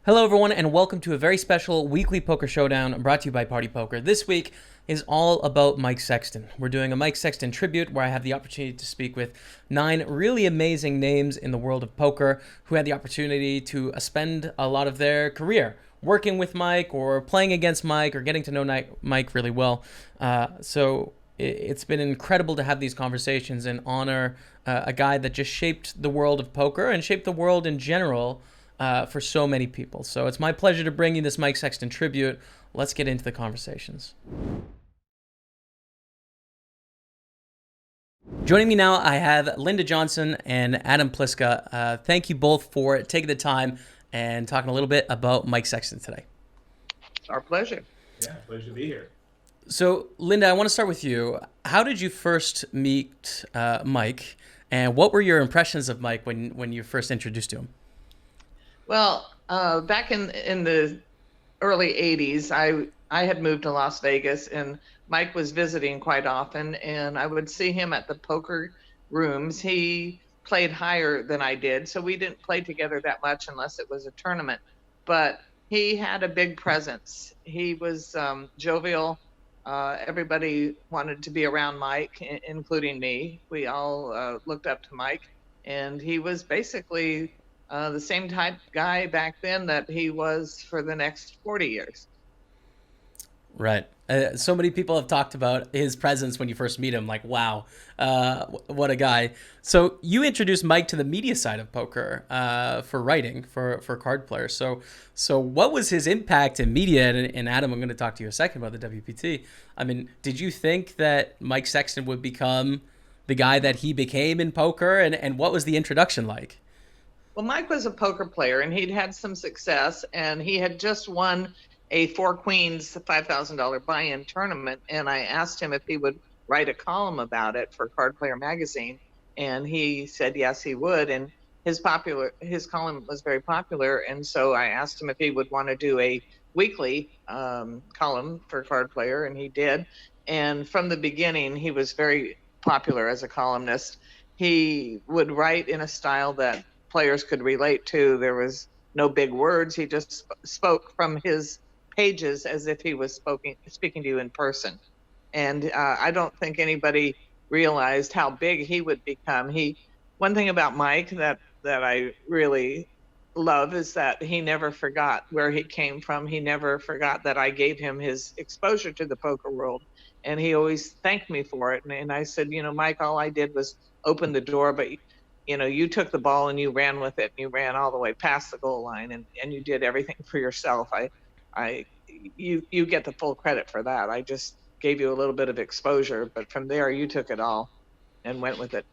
Hello, everyone, and welcome to a very special weekly poker showdown brought to you by Party Poker. This week is all about Mike Sexton. We're doing a Mike Sexton tribute where I have the opportunity to speak with 9 really amazing names in the world of poker who had the opportunity to spend a lot of their career working with Mike or playing against Mike or getting to know Mike really well. So it's been incredible to have these conversations and honor a guy that just shaped the world of poker and shaped the world in general for so many people. So it's my pleasure to bring you this Mike Sexton tribute. Let's get into the conversations. Joining me now, I have Linda Johnson and Adam Pliska. Thank you both for taking the time and talking a little bit about Mike Sexton today. Our pleasure. Yeah, pleasure to be here. So, Linda, I want to start with you. How did you first meet Mike, and what were your impressions of Mike when you first introduced to him? Well, back in the early 80s, I had moved to Las Vegas, and Mike was visiting quite often, and I would see him at the poker rooms. He played higher than I did, so we didn't play together that much unless it was a tournament. But he had a big presence. He was jovial. Everybody wanted to be around Mike, including me. We all looked up to Mike, and he was basically the same type guy back then that he was for the next 40 years. Right. So many people have talked about his presence when you first meet him. Like, wow, what a guy. So you introduced Mike to the media side of poker for writing, for card players. So what was his impact in media? And Adam, I'm going to talk to you a second about the WPT. I mean, did you think that Mike Sexton would become the guy that he became in poker? And what was the introduction like? Well, Mike was a poker player, and he'd had some success, and he had just won a Four Queens $5,000 buy-in tournament, and I asked him if he would write a column about it for Card Player magazine, and he said yes, he would. And his column was very popular, and so I asked him if he would want to do a weekly column for Card Player, and he did. And from the beginning, he was very popular as a columnist. He would write in a style that players could relate to. There was no big words. He just spoke from his pages as if he was speaking to you in person. And I don't think anybody realized how big he would become. One thing about Mike that I really love is that he never forgot where he came from. He never forgot that I gave him his exposure to the poker world, and he always thanked me for it. And I said, Mike, all I did was open the door, but you took the ball and you ran with it, and you ran all the way past the goal line, and you did everything for yourself. You get the full credit for that. I just gave you a little bit of exposure, but from there you took it all and went with it.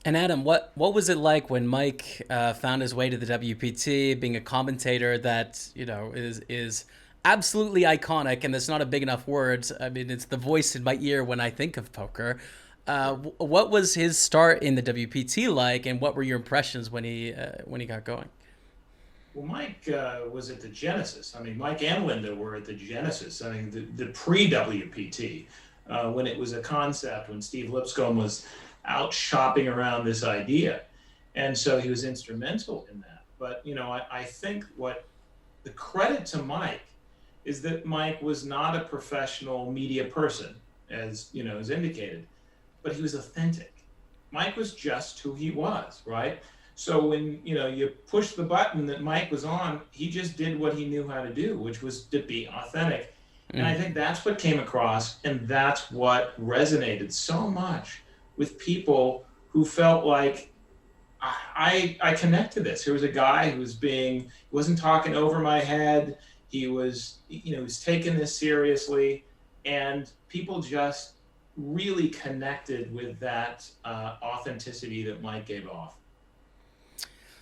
And Adam, what was it like when Mike found his way to the WPT, being a commentator that is absolutely iconic, and that's not a big enough word. I mean, it's the voice in my ear when I think of poker. What was his start in the WPT like, and what were your impressions when he got going? Well, Mike was at the genesis. I mean, Mike and Linda were at the genesis. I mean, the pre-WPT, when it was a concept, when Steve Lipscomb was out shopping around this idea. And so he was instrumental in that. But, I think what the credit to Mike is that Mike was not a professional media person, as, is indicated, but he was authentic. Mike was just who he was, right? So when, you push the button that Mike was on, he just did what he knew how to do, which was to be authentic. And I think that's what came across, and that's what resonated so much with people who felt like, I connect to this. Here was a guy who wasn't talking over my head. He was taking this seriously, and people just really connected with that authenticity that Mike gave off.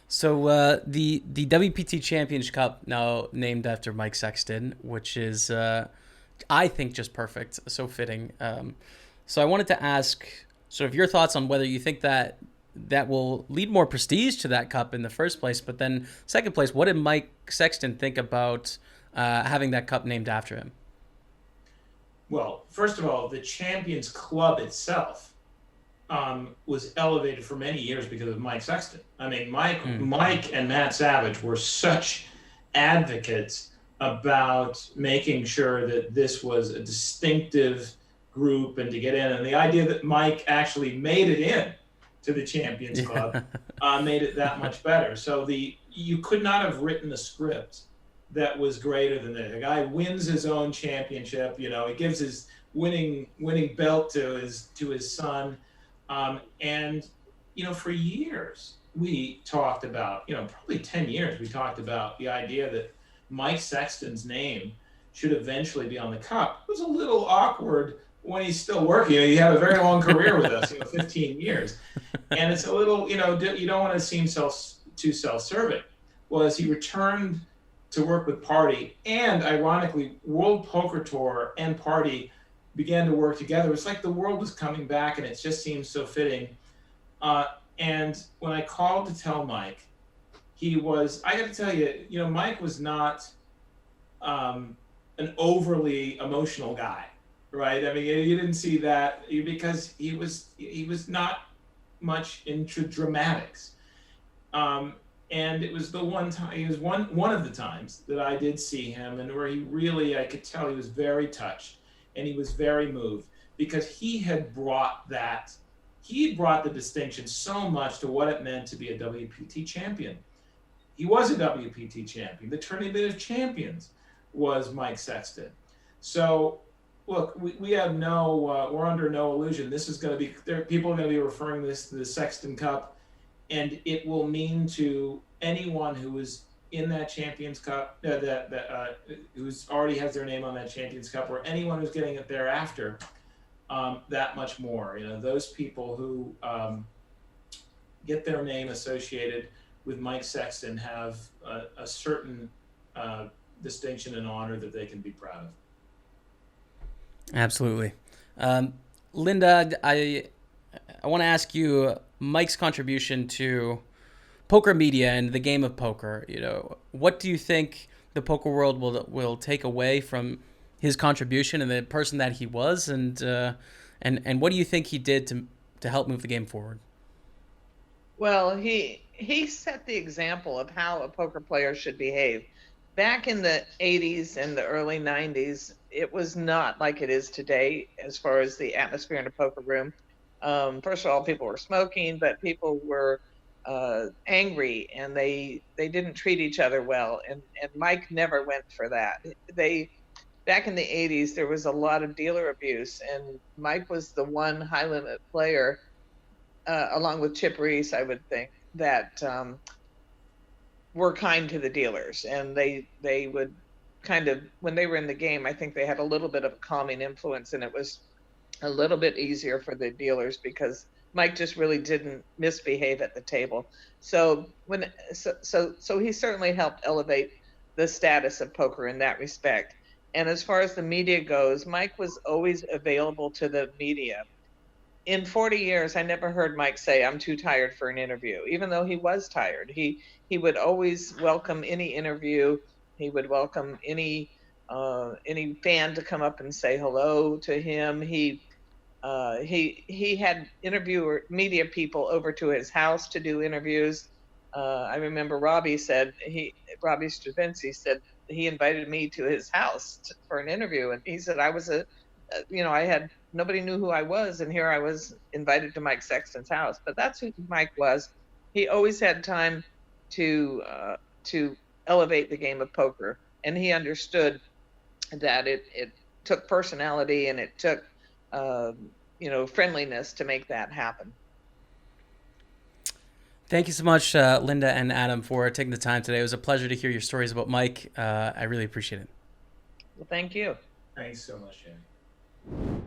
So the WPT Champions Cup, now named after Mike Sexton, which is I think just perfect, so fitting. So I wanted to ask sort of your thoughts on whether you think that will lead more prestige to that cup in the first place, but then second place, what did Mike Sexton think about having that cup named after him? Well, first of all, the Champions Club itself was elevated for many years because of Mike Sexton. I mean, Mike and Matt Savage were such advocates about making sure that this was a distinctive group and to get in. And the idea that Mike actually made it in to the Champions Club made it that much better. So you could not have written a script that was greater than that. The guy wins his own championship. You know, he gives his winning belt to his son. And, you know, for years, we talked about, you know, probably 10 years, we talked about the idea that Mike Sexton's name should eventually be on the cup. It was a little awkward when he's still working. You know, he had a very long career with us, 15 years. And it's a little, you don't want to seem too self-serving. Well, as he returned to work with Party, and ironically, World Poker Tour and Party began to work together. It's like the world was coming back, and it just seems so fitting. And when I called to tell Mike, I got to tell you, Mike was not an overly emotional guy, right? I mean, you didn't see that because he was not much into dramatics. And it was the one time, he was one of the times that I did see him, and where I could tell he was very touched and he was very moved, because he had brought the distinction so much to what it meant to be a WPT champion. He was a WPT champion. The Tournament of Champions was Mike Sexton. So look, we have we're under no illusion. This is going to be, people are going to be referring this to the Sexton Cup, and it will mean to anyone who is in that Champions Cup, who's already has their name on that Champions Cup, or anyone who's getting it thereafter, that much more. Those people who get their name associated with Mike Sexton have a certain distinction and honor that they can be proud of. Absolutely. Linda, I want to ask you Mike's contribution to poker media and the game of poker. What do you think the poker world will take away from his contribution and the person that he was, and what do you think he did to help move the game forward? Well, he set the example of how a poker player should behave. Back in the 80s and the early 90s, it was not like it is today as far as the atmosphere in a poker room. First of all, people were smoking, but people were angry, and they didn't treat each other well. And Mike never went for that. Back in the 80s, there was a lot of dealer abuse, and Mike was the one high limit player, along with Chip Reese, I would think, that were kind to the dealers, and they would kind of, when they were in the game, I think they had a little bit of a calming influence, and it was a little bit easier for the dealers because Mike just really didn't misbehave at the table. So he certainly helped elevate the status of poker in that respect. And as far as the media goes, Mike was always available to the media. In 40 years, I never heard Mike say, "I'm too tired for an interview," even though he was tired. He would always welcome any interview. He would welcome any fan to come up and say hello to him. He had media people over to his house to do interviews. I remember Robbie Stravinsky said he invited me to his house for an interview, and he said nobody knew who I was, and here I was invited to Mike Sexton's house. But that's who Mike was. He always had time to elevate the game of poker, and he understood that it took personality and it took friendliness to make that happen. Thank you so much, Linda and Adam, for taking the time today. It was a pleasure to hear your stories about Mike. I really appreciate it. Well, thank you. Thanks so much, Jaime.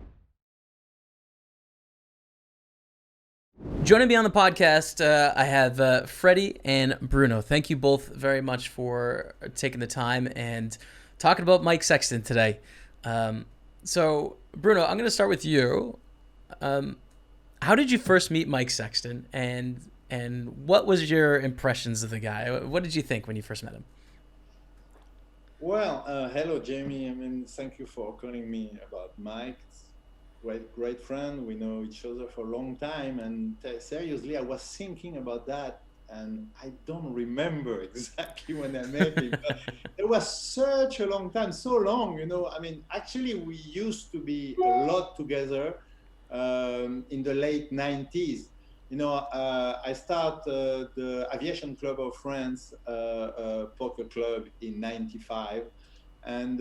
Joining me on the podcast, I have Freddie and Bruno. Thank you both very much for taking the time and talking about Mike Sexton today. So, Bruno, I'm going to start with you. How did you first meet Mike Sexton, and what was your impressions of the guy? What did you think when you first met him? Well, hello, Jaime. Thank you for calling me about Mike. great friend. We know each other for a long time, and seriously, I was thinking about that, and I don't remember exactly when I met him. But it was such a long time, so long, you know. I mean, actually, we used to be a lot together in the late 90s. You know, I started the Aviation Club of France poker club in '95, and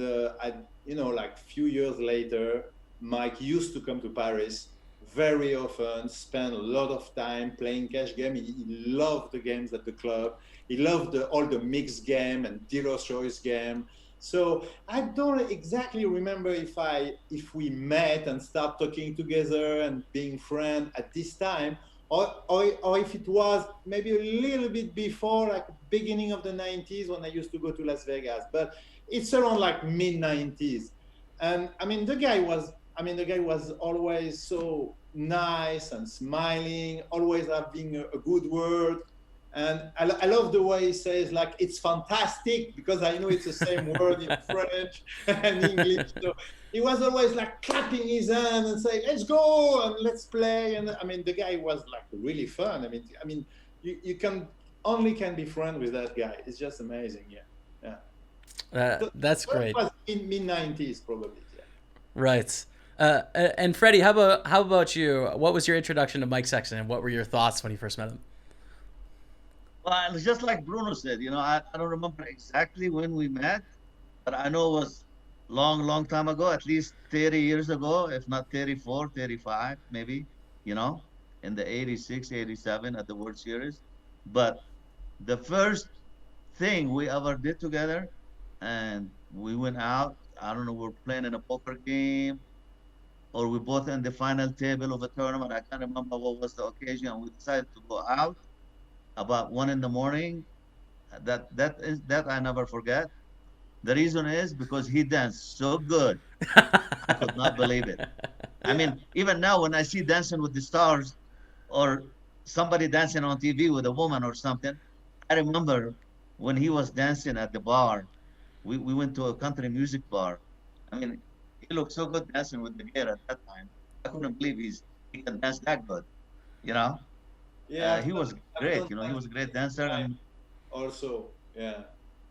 you know, like few years later, Mike used to come to Paris very often, spend a lot of time playing cash game. He loved the games at the club. He loved all the mixed game and dealer's choice game. So I don't exactly remember if we met and start talking together and being friends at this time, or if it was maybe a little bit before, like beginning of the 90s when I used to go to Las Vegas. But it's around like mid 90s. And I mean, the guy was always so nice and smiling, always having a good word. And I love the way he says, like, it's fantastic, because I know it's the same word in French and English. So he was always like clapping his hand and saying, let's go and let's play. And I mean, the guy was like really fun. I mean, you can be friends with that guy. It's just amazing. Yeah. So That's great. It was in mid 90s, probably. Yeah. Right. And Freddie, how about you? What was your introduction to Mike Sexton, and what were your thoughts when you first met him? Well, it's just like Bruno said, you know, I don't remember exactly when we met, but I know it was long time ago, at least 30 years ago, if not 34, 35, maybe, you know, in the 86, 87 at the World Series. But the first thing we ever did together, and we went out, I don't know, we're playing in a poker game, or we both in the final table of a tournament. I can't remember what was the occasion, and we decided to go out about 1 in the morning. That I never forget. The reason is because he danced so good. I could not believe it. I mean, even now when I see Dancing with the Stars or somebody dancing on TV with a woman or something, I remember when he was dancing at the bar. We went to a country music bar. I mean, he looked so good dancing with the girl at that time. I couldn't believe he can dance that good, you know? Yeah, He was great, you know, he was a great dancer. And also, yeah.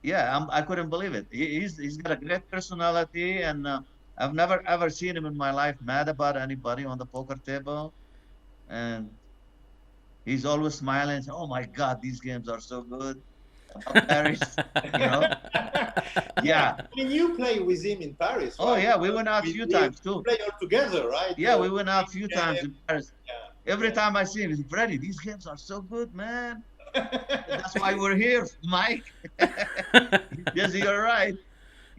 yeah, I couldn't believe it. He's got a great personality, and I've never ever seen him in my life mad about anybody on the poker table. And he's always smiling. Oh my God, these games are so good. About Paris, you know? Yeah. I mean, you play with him in Paris, right? Oh yeah, we went out a few times too. Play all together, right? Yeah, we went out a few times in Paris. Yeah. Every time I see him, he's Freddie, these games are so good, man. That's why we're here, Mike. Yes, you're right.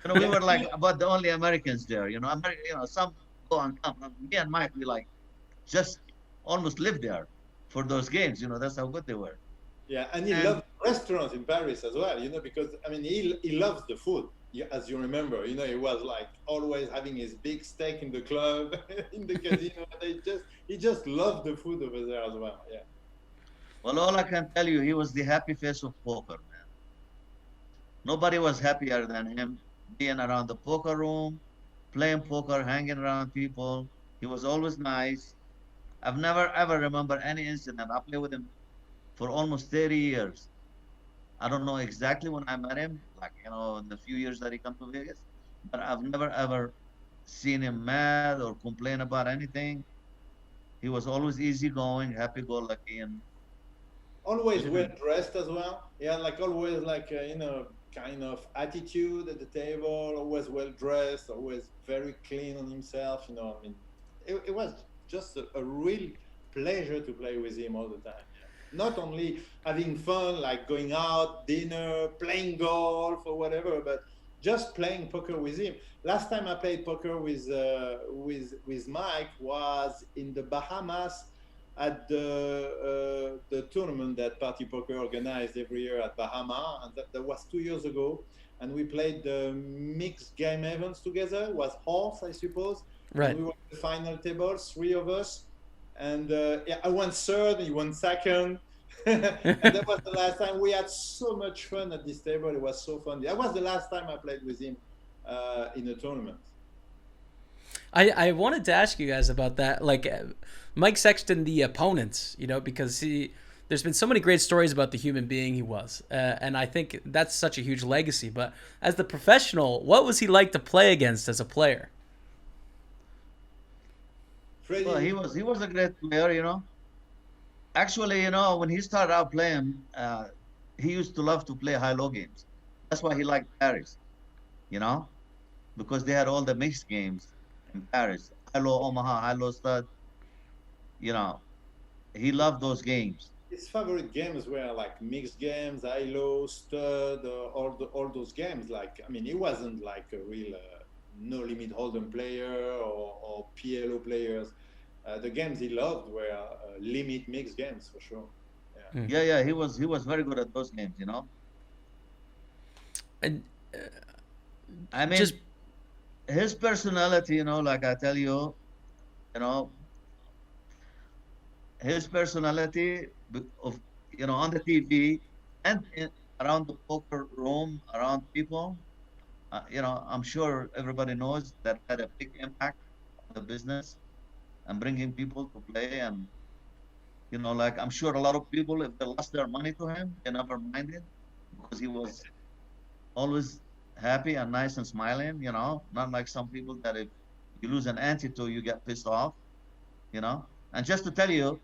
You know, we were like about the only Americans there. You know, some go and come. Me and Mike, we like just almost lived there for those games. You know, that's how good they were. Yeah, and he loved restaurants in Paris as well. You know, because I mean, he loves the food. As you remember, you know, he was like always having his big steak in the club, in the casino. He just loved the food over there as well. Yeah. Well, all I can tell you, he was the happy face of poker, man. Nobody was happier than him being around the poker room, playing poker, hanging around people. He was always nice. I've never ever remember any incident. I played with him for almost 30 years. I don't know exactly when I met him, like, you know, in the few years that he come to Vegas, but I've never ever seen him mad or complain about anything. He was always easygoing, happy-go-lucky, and always well dressed as well. Yeah, like always like you know, kind of attitude at the table. Always well dressed. Always very clean on himself. You know, I mean, it was just a real pleasure to play with him all the time. Not only having fun, like going out, dinner, playing golf or whatever, but just playing poker with him. Last time I played poker with Mike was in the Bahamas at the tournament that Party Poker organized every year at Bahama, and that was 2 years ago. And we played the mixed game events together. It was horse, I suppose. Right. And we were at the final table, 3 of us. And yeah, I won third, he won second. And that was the last time. We had so much fun at this table. It was so fun. That was the last time I played with him in a tournament. I wanted to ask you guys about that. Like, Mike Sexton, the opponents, because there's been so many great stories about the human being he was. And I think that's such a huge legacy. But as the professional, what was he like to play against as a player? Freddie, Well, he was a great player. Actually, when he started out playing, he used to love to play high-low games. That's why he liked Paris, because they had all the mixed games in Paris. High-low Omaha, high-low stud. He loved those games. his favorite games were like mixed games, high-low, stud, all those games. Like, I mean, he wasn't like a real no-limit hold'em player or PLO players. The games he loved were limit mixed games for sure. Yeah, he was very good at those games, And I mean, just his personality, like I tell you, his personality of, on the TV and around the poker room, around people, I'm sure everybody knows that had a big impact on the business and bringing people to play. And, like I'm sure a lot of people, if they lost their money to him, they never minded because he was always happy and nice and smiling, not like some people that if you lose an ante to, you get pissed off, And just to tell you,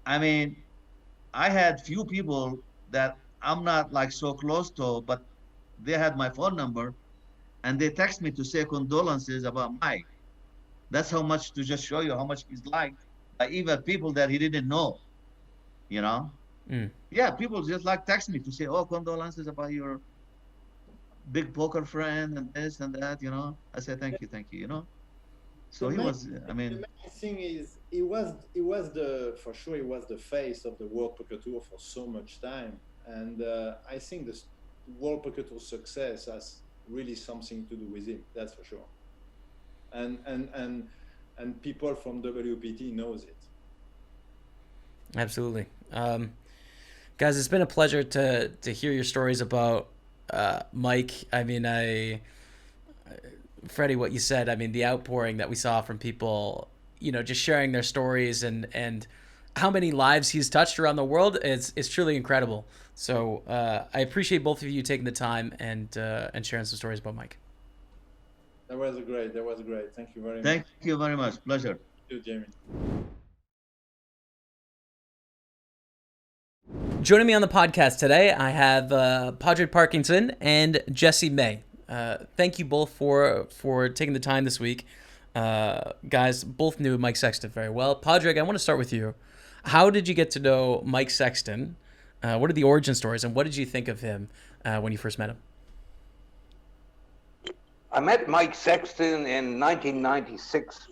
I mean, I had few people that I'm not like so close to, but they had my phone number and they text me to say condolences about Mike. That's how much, to just show you how much he's liked by even people that he didn't know, Yeah, people just like text me to say, oh, condolences about your big poker friend and this and that, I say, thank you, So he was, I mean. The main thing is, he was for sure, he was the face of the World Poker Tour for so much time. And I think the World Poker Tour success has really something to do with him, that's for sure. And people from WPT knows it. Absolutely. Guys, it's been a pleasure to hear your stories about Mike. I mean, Freddie, what you said, I mean, the outpouring that we saw from people, just sharing their stories and how many lives he's touched around the world is truly incredible. So I appreciate both of you taking the time and sharing some stories about Mike. That was great. Thank you very much. Thank you very much. Pleasure. Thank you, Jaime. Joining me on the podcast today, I have Padraig Parkinson and Jesse May. Thank you both for taking the time this week. Guys, both knew Mike Sexton very well. Padraig, I want to start with you. How did you get to know Mike Sexton? What are the origin stories, and what did you think of him when you first met him? I met Mike Sexton in 1996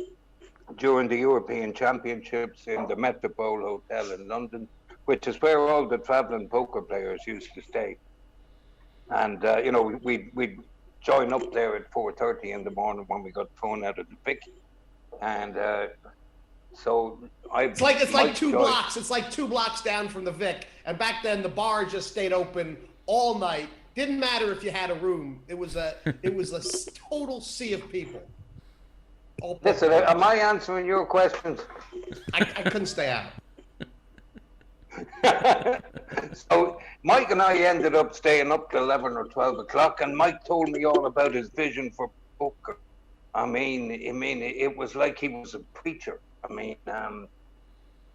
during the European Championships in the Metropole Hotel in London, which is where all the traveling poker players used to stay. And, we'd join up there at 4:30 in the morning when we got thrown out of the pick. And so It's like two blocks. It's like 2 blocks down from the Vic. And back then, the bar just stayed open all night. Didn't matter if you had a room. It was a total sea of people. Listen, am I answering your questions? I couldn't stay out. So Mike and I ended up staying up till 11 or 12 o'clock, and Mike told me all about his vision for poker. I mean, it was like he was a preacher. I mean,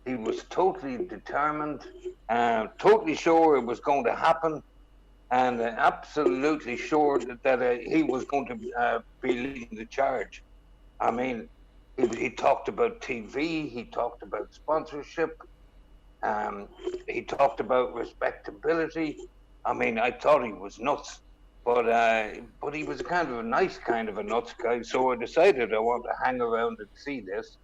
he was totally determined, totally sure it was going to happen, and absolutely sure that he was going to be leading the charge. I mean, he talked about TV, he talked about sponsorship, he talked about respectability. I mean, I thought he was nuts, but he was a nice kind of a nuts guy. So I decided I want to hang around and see this.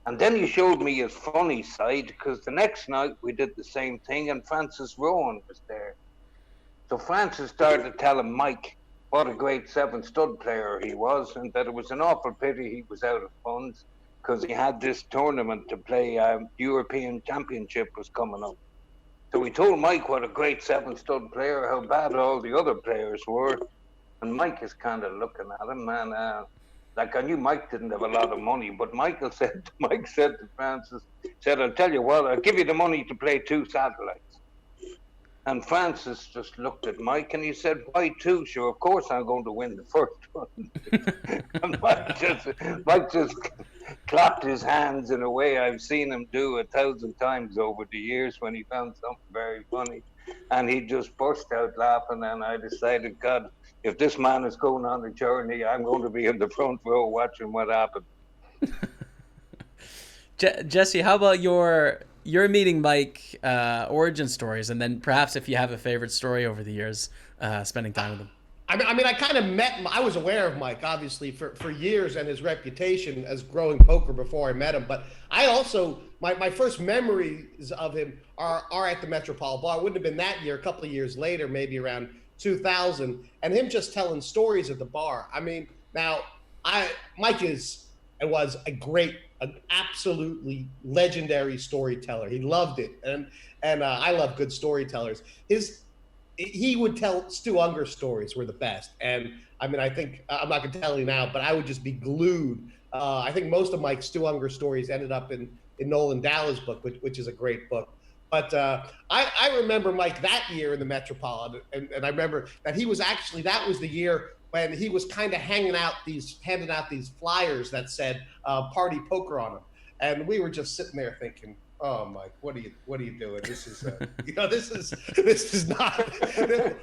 And then he showed me his funny side, because the next night we did the same thing, and Francis Rowan was there. So Francis started telling Mike what a great 7-stud player he was, and that it was an awful pity he was out of funds, because he had this tournament to play. European Championship was coming up. So we told Mike what a great 7-stud player, how bad all the other players were. And Mike is kind of looking at him, and Like, I knew Mike didn't have a lot of money, but Mike said to Francis, said, I'll tell you what, I'll give you the money to play 2 satellites. And Francis just looked at Mike and he said, why 2? Sure, of course I'm going to win the first one. And Mike just clapped his hands in a way I've seen him do 1,000 times over the years when he found something very funny. And he just burst out laughing, and I decided, God, if this man is going on a journey, I'm going to be in the front row watching what happens. Jesse, how about your meeting Mike origin stories, and then perhaps if you have a favorite story over the years, spending time with him? I mean, I kind of met him. I was aware of Mike, obviously, for years and his reputation as growing poker before I met him. But I also, my first memories of him are at the Metropole Bar. It wouldn't have been that year, a couple of years later, maybe around 2000, and him just telling stories at the bar. I mean, now, Mike is and was an absolutely legendary storyteller. He loved it, and I love good storytellers. He would tell Stu Unger stories were the best, and I mean, I think I'm not gonna tell you now, but I would just be glued. I think most of Mike's Stu Unger stories ended up in Nolan Dow's book, which is a great book. But I remember Mike that year in the Metropolitan, and I remember that that was the year when he was kind of handing out these flyers that said party poker on them, and we were just sitting there thinking, oh, Mike, what are you doing? This is this is not.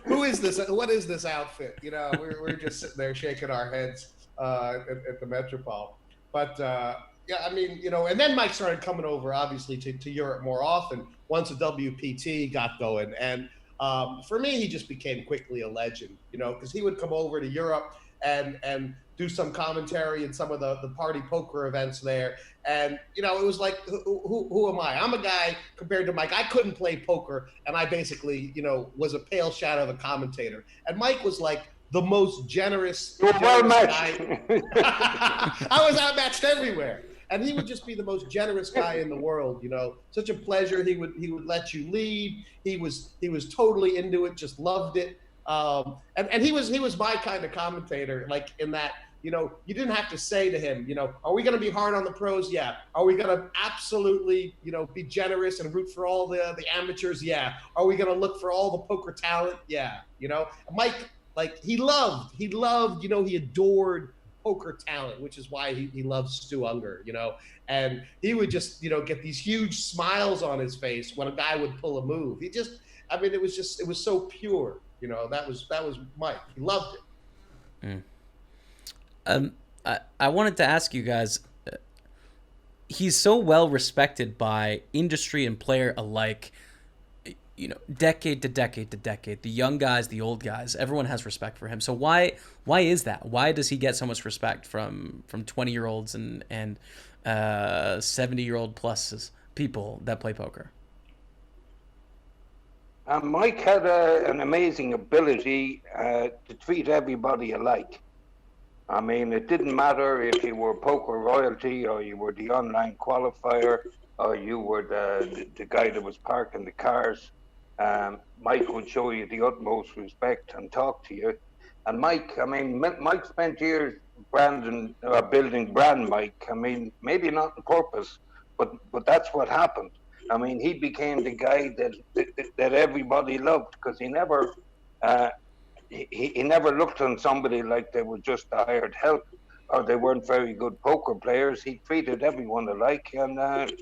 Who is this? What is this outfit? We're just sitting there shaking our heads at the Metropole. But yeah, I mean, and then Mike started coming over, obviously, to Europe more often once the WPT got going, and for me, he just became quickly a legend, because he would come over to Europe and do some commentary in some of the party poker events there. And, it was like, who am I? I'm a guy compared to Mike. I couldn't play poker, and I basically, was a pale shadow of a commentator. And Mike was like the most generous guy. I was outmatched everywhere. And he would just be the most generous guy in the world, Such a pleasure. He would let you lead. He was totally into it, just loved it. And he was my kind of commentator, like in that, you didn't have to say to him, are we going to be hard on the pros? Yeah. Are we going to absolutely, be generous and root for all the amateurs? Yeah. Are we going to look for all the poker talent? Yeah. Mike, like he loved, he adored poker talent, which is why he loves Stu Unger, and he would just, get these huge smiles on his face when a guy would pull a move. It was so pure, that was Mike. He loved it. I wanted to ask you guys, he's so well respected by industry and player alike, decade to decade to decade. The young guys, the old guys, everyone has respect for him. So why is that? Why does he get so much respect from 20-year-olds and 70-year-old plus people that play poker? Mike had an amazing ability to treat everybody alike. I mean, it didn't matter if you were poker royalty or you were the online qualifier or you were the guy that was parking the cars. Mike would show you the utmost respect and talk to you. And Mike spent years building brand Mike. I mean, maybe not on purpose, but that's what happened. I mean, he became the guy that everybody loved, because he never looked on somebody like they were just hired help or they weren't very good poker players. He treated everyone alike, and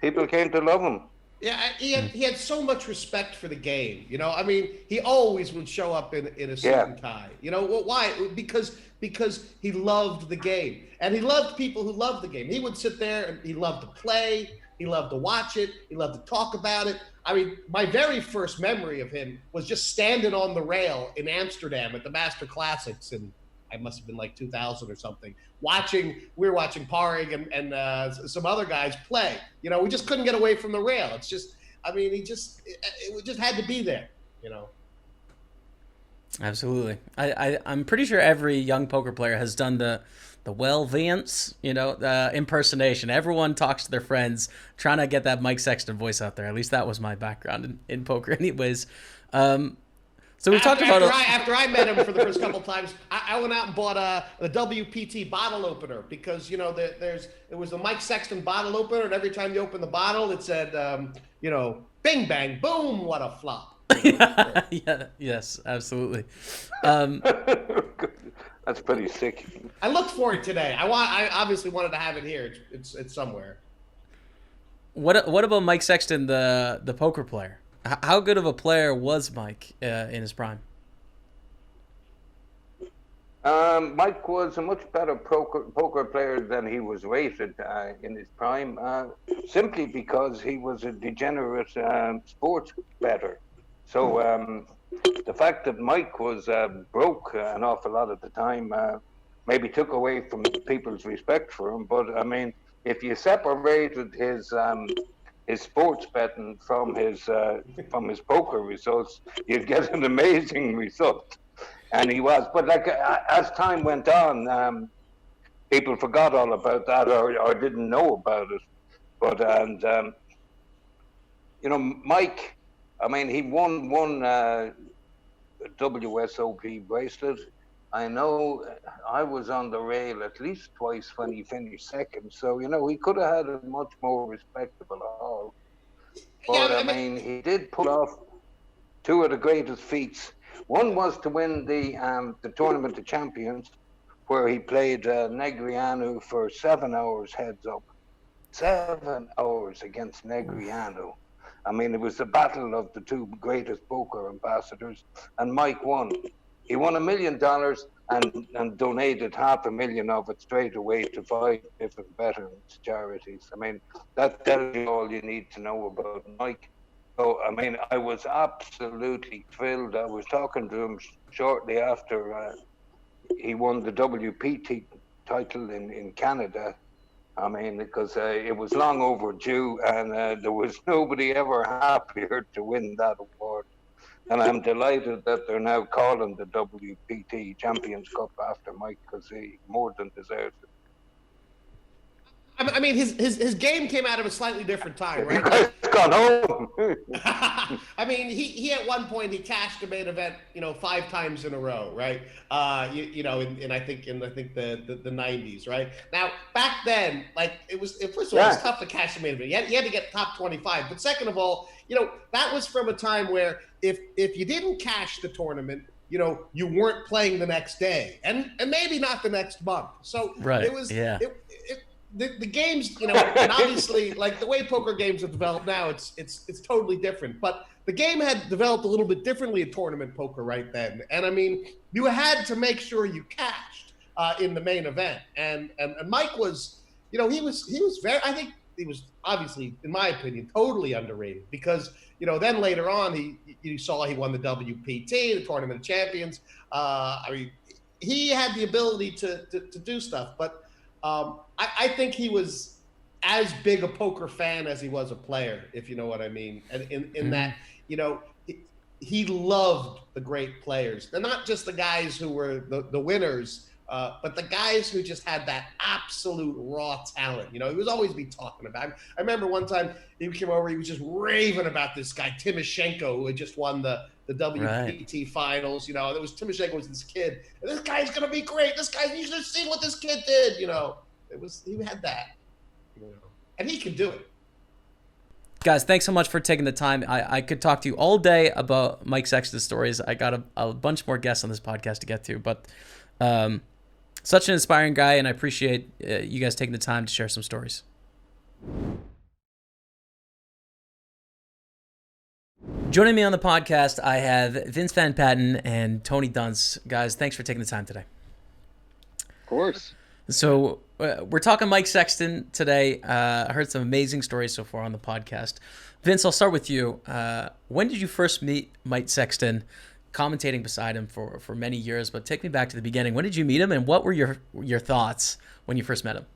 people came to love him. Yeah, he had so much respect for the game. I mean, he always would show up in a suit and tie. Why? Because he loved the game, and he loved people who loved the game. He would sit there and he loved to play. He loved to watch it. He loved to talk about it. I mean, my very first memory of him was just standing on the rail in Amsterdam at the Master Classics, and I must have been like 2000 or something. We were watching Paring and some other guys play. We just couldn't get away from the rail. It's just, I mean, it just had to be there. Absolutely. I'm pretty sure every young poker player has done the Vance, impersonation. Everyone talks to their friends, trying to get that Mike Sexton voice out there. At least that was my background in poker anyways. So we've talked about after I met him for the first couple times, I went out and bought the WPT bottle opener because there was the Mike Sexton bottle opener, and every time you open the bottle, it said bing bang boom, what a flop. Yeah, yes, absolutely. That's pretty sick. I looked for it today. I obviously wanted to have it here. It's somewhere. What about Mike Sexton, the poker player? How good of a player was Mike in his prime? Mike was a much better poker player than he was rated in his prime, simply because he was a degenerate sports bettor. So the fact that Mike was broke an awful lot of the time maybe took away from people's respect for him. But I mean, if you separated his sports betting from his poker results, you'd get an amazing result. And he was, but like as time went on, people forgot all about that or didn't know about it. But Mike, I mean, he won one WSOP bracelet. I know I was on the rail at least twice when he finished second. So he could have had a much more respectable haul. But I mean, he did pull off two of the greatest feats. One was to win the Tournament of Champions, where he played Negriano for 7 hours heads up. 7 hours against Negriano. I mean, it was the battle of the two greatest poker ambassadors, and Mike won. He won $1 million and donated $500,000 of it straight away to 5 different veterans charities. I mean, that tells you all you need to know about Mike. So, I mean, I was absolutely thrilled. I was talking to him shortly after he won the WPT title in Canada. I mean, because it was long overdue, and there was nobody ever happier to win that award. And I'm delighted that they're now calling the WPT Champions Cup after Mike, because he more than deserves it. I mean, his game came out of a slightly different time, right? You guys gone home. I mean, he at one point he cashed a main event, 5 times in a row, right? In I think the 90s, right? Now back then, like first of all, it was tough to cash a main event. You had to get top 25, but second of all, that was from a time where if you didn't cash the tournament, you weren't playing the next day, and maybe not the next month. So right. It was the games, and obviously, like the way poker games have developed now, it's totally different. But the game had developed a little bit differently in tournament poker right then, and I mean, you had to make sure you cashed in the main event. And Mike was, he was very. I think he was obviously, in my opinion, totally underrated because then later on you saw he won the WPT, the Tournament of Champions. I mean, he had the ability to do stuff, but. I think he was as big a poker fan as he was a player, if you know what I mean. And in that, he loved the great players. They're not just the guys who were the winners, but the guys who just had that absolute raw talent. He would always be talking about him. I remember one time he came over, he was just raving about this guy, Timoshenko, who had just won the WPT finals. There was Timoshenko was this kid. And this guy's gonna be great. This guy, you should have seen what this kid did. He had that. And he can do it. Guys, thanks so much for taking the time. I could talk to you all day about Mike Sexton's stories. I got a bunch more guests on this podcast to get to, but such an inspiring guy, and I appreciate you guys taking the time to share some stories. Joining me on the podcast, I have Vince Van Patten and Tony Dunce. Guys, thanks for taking the time today. Of course. So we're talking Mike Sexton today. I heard some amazing stories so far on the podcast. Vince, I'll start with you. When did you first meet Mike Sexton, commentating beside him for many years? But take me back to the beginning. When did you meet him, and what were your thoughts when you first met him?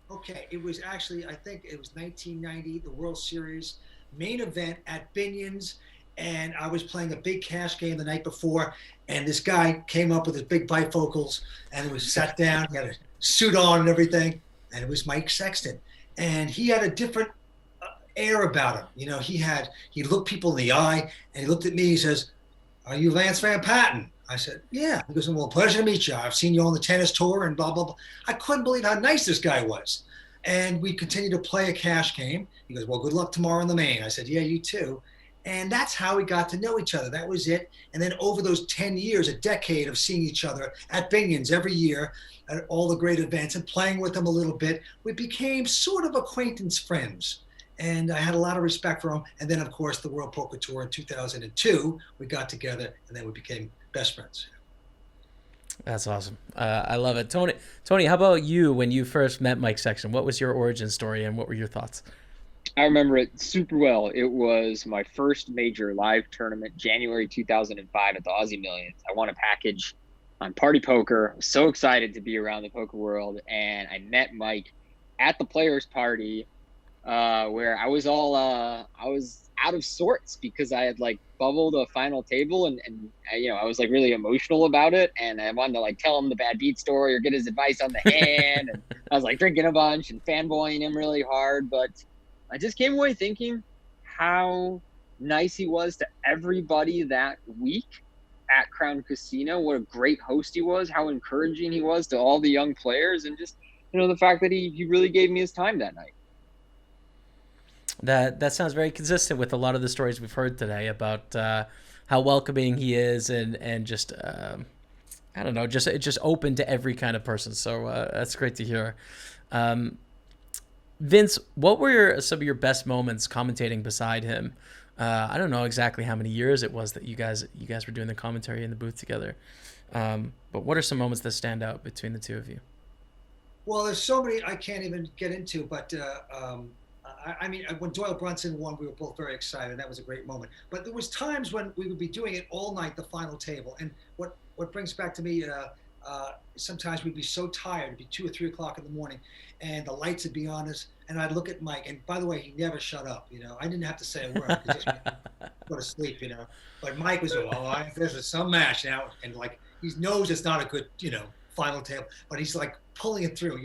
Okay, it was actually, I think it was 1990, the World Series main event at Binion's. And I was playing a big cash game the night before, and this guy came up with his big bifocals, and it was sat down, he had a suit on and everything, and it was Mike Sexton. And he had a different air about him. He looked people in the eye, and he looked at me, he says, are you Lance Van Patten? I said, yeah. He goes, well, pleasure to meet you. I've seen you on the tennis tour and blah, blah, blah. I couldn't believe how nice this guy was. And we continued to play a cash game. He goes, well, good luck tomorrow in the main. I said, yeah, you too. And that's how we got to know each other. That was it. And then over those 10 years, a decade of seeing each other at Binion's every year at all the great events and playing with them a little bit, we became sort of acquaintance friends. And I had a lot of respect for him. And then, of course, the World Poker Tour in 2002, we got together and then we became best friends. That's awesome. I love it. Tony, how about you when you first met Mike Sexton? What was your origin story and what were your thoughts? I remember it super well. It was my first major live tournament, January 2005 at the Aussie Millions. I won a package on Party Poker. I was so excited to be around the poker world, and I met Mike at the players' party where I was out of sorts because I had like bubbled a final table and I was like really emotional about it, and I wanted to like tell him the bad beat story or get his advice on the hand, and I was like drinking a bunch and fanboying him really hard, but I just came away thinking how nice he was to everybody that week at Crown Casino, what a great host he was, how encouraging he was to all the young players, and just the fact that he really gave me his time that night. That sounds very consistent with a lot of the stories we've heard today about how welcoming he is and just I don't know, just open to every kind of person. So that's great to hear. Vince, what were some of your best moments commentating beside him? I don't know exactly how many years it was that you guys were doing the commentary in the booth together, but what are some moments that stand out between the two of you? Well, there's so many I can't even get into, but I mean, when Doyle Brunson won, we were both very excited. That was a great moment. But there was times when we would be doing it all night, the final table. And what brings back to me, sometimes we'd be so tired, it'd be 2 or 3 o'clock in the morning, and the lights would be on us. And I'd look at Mike, and by the way, he never shut up. I didn't have to say a word. I could just go to sleep. But Mike was, this is some match now, and like he knows it's not a good, final table, but he's like pulling it through,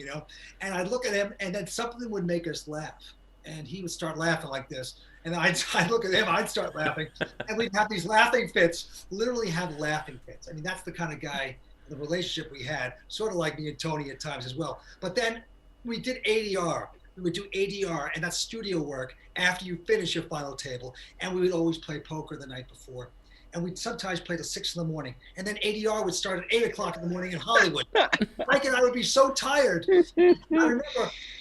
And I'd look at him, and then something would make us laugh. And he would start laughing like this. And I'd look at him, I'd start laughing. And we'd have these laughing fits, literally have laughing fits. I mean, that's the kind of guy, the relationship we had, sort of like me and Tony at times as well. But then we did ADR. We would do ADR, and that's studio work after you finish your final table. And we would always play poker the night before. And we'd sometimes play till 6 in the morning. And then ADR would start at 8 o'clock in the morning in Hollywood. Mike and I would be so tired. I remember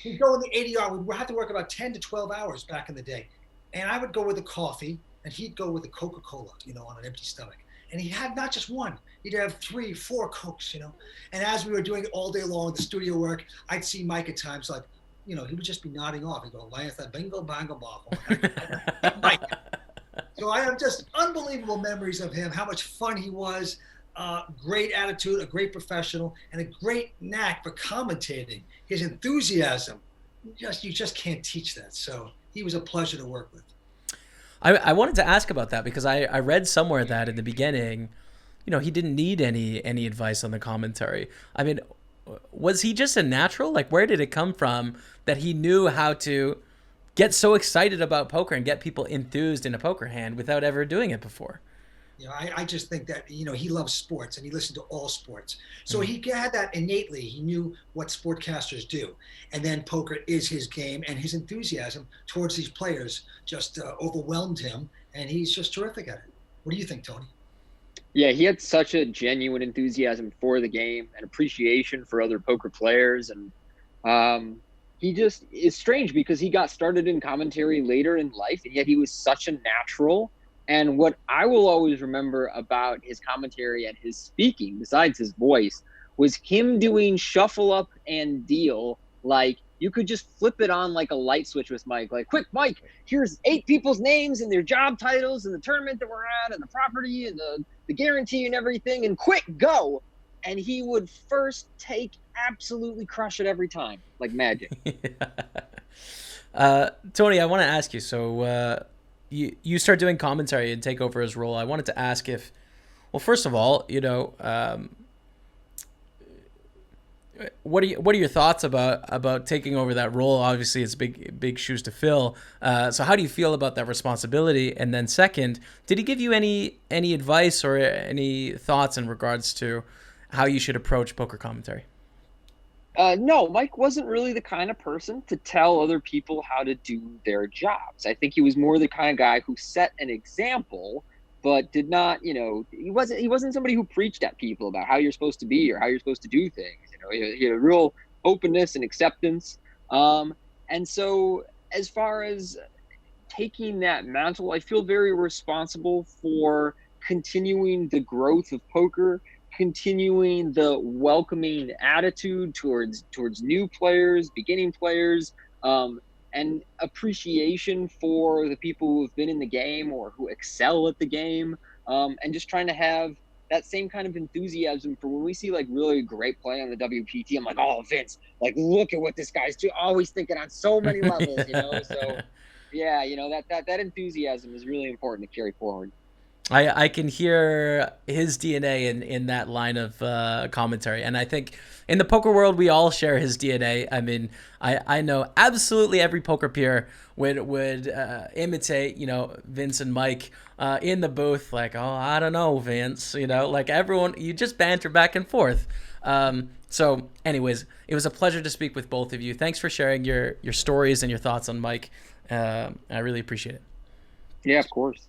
we'd go in the ADR. We'd have to work about 10 to 12 hours back in the day. And I would go with a coffee, and he'd go with a Coca-Cola, on an empty stomach. And he'd have not just one. He'd have 3, 4 Cokes, And as we were doing it all day long, the studio work, I'd see Mike at times like, he would just be nodding off. He'd go, Lance, that bingo, bango, bop. Mike. So I have just unbelievable memories of him, how much fun he was, great attitude, a great professional, and a great knack for commentating. His enthusiasm, you just can't teach that. So he was a pleasure to work with. I wanted to ask about that because I read somewhere that in the beginning, he didn't need any advice on the commentary. I mean, was he just a natural? Like, where did it come from that he knew how to get so excited about poker and get people enthused in a poker hand without ever doing it before? I just think that, he loves sports and he listened to all sports. So he had that innately. He knew what sportcasters do. And then poker is his game, and his enthusiasm towards these players just overwhelmed him. And he's just terrific at it. What do you think, Tony? Yeah, he had such a genuine enthusiasm for the game and appreciation for other poker players. And he just is strange because he got started in commentary later in life, and yet he was such a natural. And what I will always remember about his commentary and his speaking, besides his voice, was him doing shuffle up and deal. Like, you could just flip it on like a light switch with Mike. Like, quick, Mike, here's 8 people's names and their job titles and the tournament that we're at and the property and the guarantee and everything, and quick, go. And he would first take, absolutely crush it every time, like magic. Tony, I want to ask you, so you start doing commentary and take over his role. I wanted to ask if, well, first of all, What are your thoughts about taking over that role? Obviously, it's big shoes to fill. So how do you feel about that responsibility? And then second, did he give you any advice or any thoughts in regards to how you should approach poker commentary? No, Mike wasn't really the kind of person to tell other people how to do their jobs. I think he was more the kind of guy who set an example, but did not, he wasn't somebody who preached at people about how you're supposed to be or how you're supposed to do things. He had a real openness and acceptance. And so as far as taking that mantle, I feel very responsible for continuing the growth of poker, continuing the welcoming attitude towards new players, beginning players, and appreciation for the people who have been in the game or who excel at the game, and just trying to have that same kind of enthusiasm for when we see like really great play on the WPT. I'm like, oh, Vince, like look at what this guy's doing. Always thinking on so many levels, So yeah, that enthusiasm is really important to carry forward. I can hear his DNA in that line of commentary. And I think in the poker world, we all share his DNA. I mean, I know absolutely every poker peer would imitate, Vince and Mike in the booth. Like, oh, I don't know, Vince, like everyone, you just banter back and forth. So anyways, it was a pleasure to speak with both of you. Thanks for sharing your stories and your thoughts on Mike. I really appreciate it. Yeah, of course.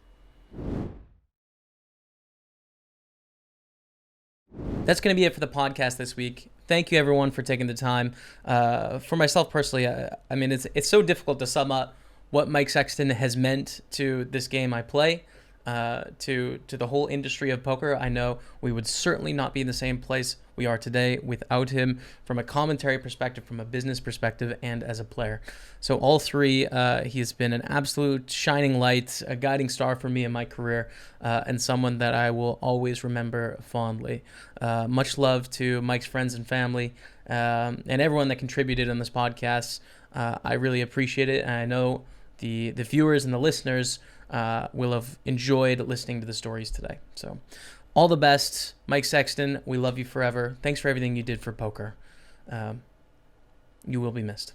That's going to be it for the podcast this week. Thank you, everyone, for taking the time. For myself personally, I mean, it's so difficult to sum up what Mike Sexton has meant to this game I play, to the whole industry of poker. I know we would certainly not be in the same place we are today without him, from a commentary perspective, from a business perspective, and as a player. So all three, he has been an absolute shining light, a guiding star for me in my career, and someone that I will always remember fondly. Much love to Mike's friends and family, and everyone that contributed on this podcast. I really appreciate it, and I know the viewers and the listeners will have enjoyed listening to the stories today. So all the best, Mike Sexton. We love you forever. Thanks for everything you did for poker. You will be missed.